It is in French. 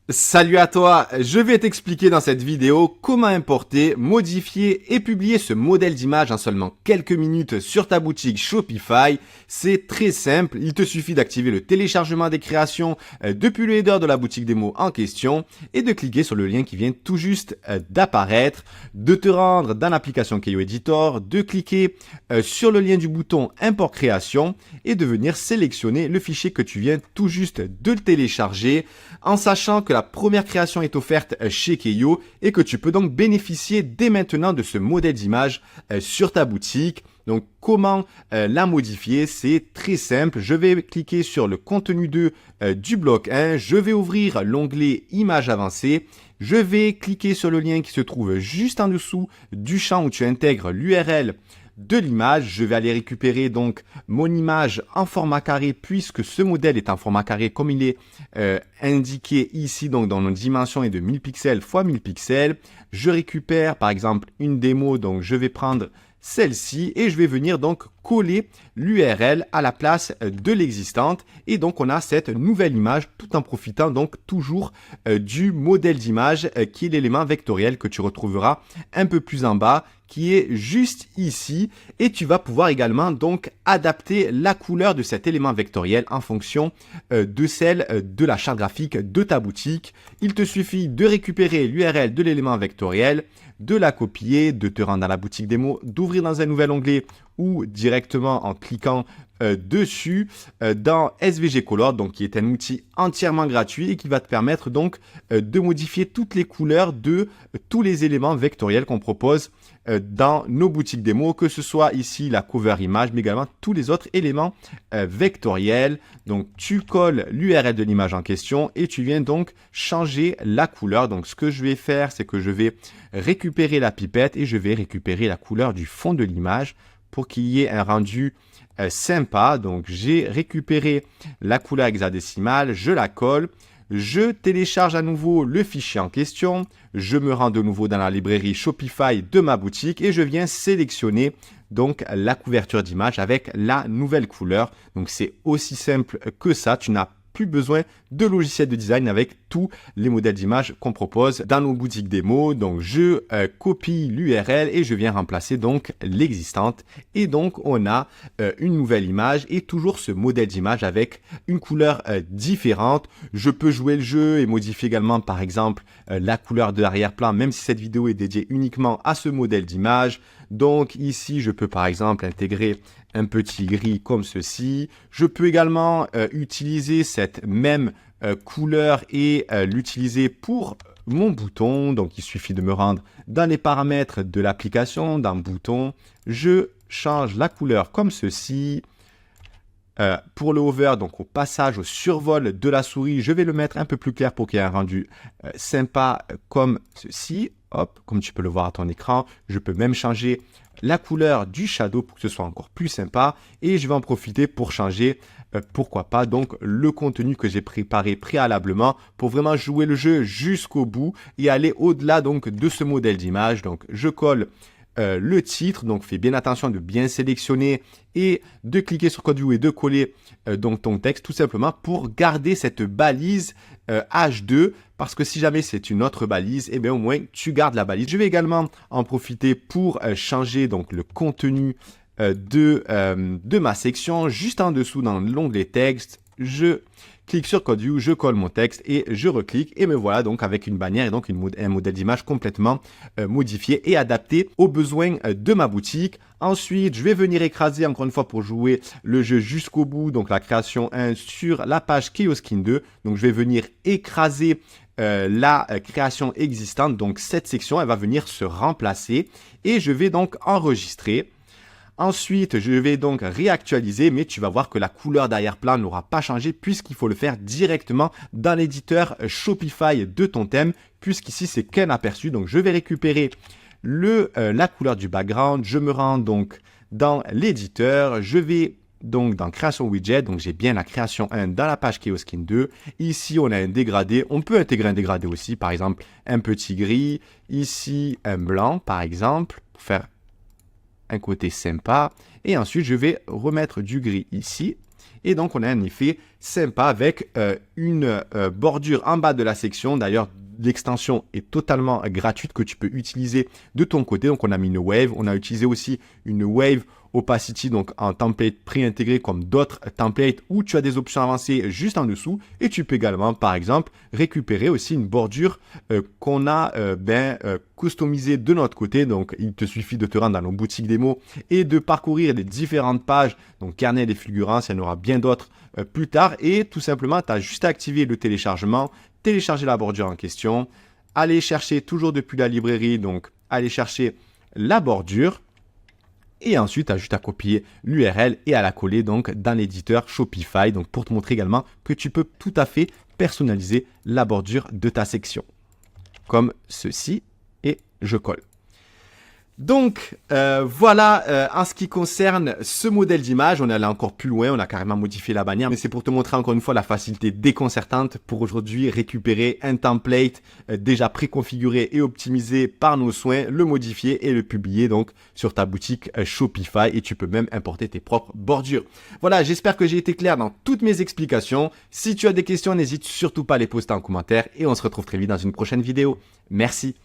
Salut à toi, je vais t'expliquer dans cette vidéo comment importer, modifier et publier ce modèle d'image en seulement quelques minutes sur ta boutique Shopify. C'est très simple, il te suffit d'activer le téléchargement des créations depuis le header de la boutique démo en question et de cliquer sur le lien qui vient tout juste d'apparaître, de te rendre dans l'application Keyo Editor, de cliquer sur le lien du bouton Import création et de venir sélectionner le fichier que tu viens tout juste de télécharger en sachant que la première création est offerte chez Keyo et que tu peux donc bénéficier dès maintenant de ce modèle d'image sur ta boutique. Donc comment la modifier? C'est très simple. Je vais cliquer sur le contenu 2 du bloc 1. Je vais ouvrir l'onglet Images avancées. Je vais cliquer sur le lien qui se trouve juste en dessous du champ où tu intègres l'URL de l'image. Je vais aller récupérer donc mon image en format carré puisque ce modèle est en format carré comme il est indiqué ici donc dans nos dimensions est de 1000 pixels x 1000 pixels. Je récupère par exemple une démo, donc je vais prendre celle-ci et je vais venir donc coller l'URL à la place de l'existante et donc on a cette nouvelle image tout en profitant donc toujours du modèle d'image qui est l'élément vectoriel que tu retrouveras un peu plus en bas, qui est juste ici, et tu vas pouvoir également donc adapter la couleur de cet élément vectoriel en fonction de celle de la charte graphique de ta boutique. Il te suffit de récupérer l'URL de l'élément vectoriel, de la copier, de te rendre dans la boutique démo, d'ouvrir dans un nouvel onglet ou directement en cliquant dessus dans SVG Color, donc qui est un outil entièrement gratuit et qui va te permettre donc de modifier toutes les couleurs de tous les éléments vectoriels qu'on propose dans nos boutiques démo, que ce soit ici la cover image, mais également tous les autres éléments vectoriels. Donc tu colles l'URL de l'image en question et tu viens donc changer la couleur. Donc ce que je vais faire, c'est que je vais récupérer la pipette et je vais récupérer la couleur du fond de l'image pour qu'il y ait un rendu sympa. Donc j'ai récupéré la couleur hexadécimale, je la colle, je télécharge à nouveau le fichier en question, je me rends de nouveau dans la librairie Shopify de ma boutique et je viens sélectionner donc la couverture d'image avec la nouvelle couleur. Donc c'est aussi simple que ça, tu n'as plus besoin de logiciel de design avec tous les modèles d'images qu'on propose dans nos boutiques démo. Donc je copie l'URL et je viens remplacer donc l'existante et donc on a une nouvelle image et toujours ce modèle d'image avec une couleur différente. Je peux jouer le jeu et modifier également par exemple la couleur de l'arrière-plan, même si cette vidéo est dédiée uniquement à ce modèle d'image. Donc ici je peux par exemple intégrer un petit gris comme ceci. Je peux également utiliser cette même couleur et l'utiliser pour mon bouton. Donc il suffit de me rendre dans les paramètres de l'application, dans bouton. Je change la couleur comme ceci. Pour le hover, donc au passage, au survol de la souris, je vais le mettre un peu plus clair pour qu'il y ait un rendu sympa comme ceci. Hop, comme tu peux le voir à ton écran, je peux même changer la couleur du shadow pour que ce soit encore plus sympa. Et je vais en profiter pour changer, pourquoi pas, donc le contenu que j'ai préparé préalablement pour vraiment jouer le jeu jusqu'au bout et aller au-delà donc de ce modèle d'image. Donc je colle le titre, donc fais bien attention de bien sélectionner et de cliquer sur Code View et de coller donc ton texte tout simplement pour garder cette balise H2 parce que si jamais c'est une autre balise, et bien au moins tu gardes la balise. Je vais également en profiter pour changer donc le contenu de ma section juste en dessous dans l'onglet texte. Je clique sur Code View, je colle mon texte et je reclique et me voilà donc avec une bannière et donc un modèle d'image complètement modifié et adapté aux besoins de ma boutique. Ensuite, je vais venir écraser encore une fois pour jouer le jeu jusqu'au bout, donc la création 1 sur la page Keoskin 2. Donc je vais venir écraser la création existante, donc cette section, elle va venir se remplacer et je vais donc enregistrer. Ensuite, je vais donc réactualiser, mais tu vas voir que la couleur d'arrière-plan n'aura pas changé puisqu'il faut le faire directement dans l'éditeur Shopify de ton thème, puisqu'ici, c'est qu'un aperçu. Donc, je vais récupérer la couleur du background. Je me rends donc dans l'éditeur. Je vais donc dans création widget. Donc, j'ai bien la création 1 dans la page Keoskin 2. Ici, on a un dégradé. On peut intégrer un dégradé aussi, par exemple, un petit gris. Ici, un blanc, par exemple, pour faire un côté sympa Et ensuite, je vais remettre du gris ici. Et donc, on a un effet sympa avec une bordure en bas de la section. D'ailleurs, l'extension est totalement gratuite que tu peux utiliser de ton côté. Donc, on a mis une wave. On a utilisé aussi une wave opacity, donc en template préintégré comme d'autres templates où tu as des options avancées juste en dessous. Et tu peux également, par exemple, récupérer aussi une bordure qu'on a customisée de notre côté. Donc, il te suffit de te rendre dans nos boutiques démo et de parcourir les différentes pages, donc carnet des fulgurances, il y en aura bien d'autres plus tard. Et tout simplement, tu as juste à activer le téléchargement, télécharger la bordure en question, aller chercher toujours depuis la librairie, donc aller chercher la bordure. Et ensuite, tu as juste à copier l'URL et à la coller donc dans l'éditeur Shopify, donc pour te montrer également que tu peux tout à fait personnaliser la bordure de ta section. Comme ceci, et je colle. Donc voilà en ce qui concerne ce modèle d'image, on est allé encore plus loin, on a carrément modifié la bannière, mais c'est pour te montrer encore une fois la facilité déconcertante pour aujourd'hui récupérer un template déjà préconfiguré et optimisé par nos soins, le modifier et le publier donc sur ta boutique Shopify, et tu peux même importer tes propres bordures. Voilà, j'espère que j'ai été clair dans toutes mes explications. Si tu as des questions, n'hésite surtout pas à les poster en commentaire et on se retrouve très vite dans une prochaine vidéo. Merci.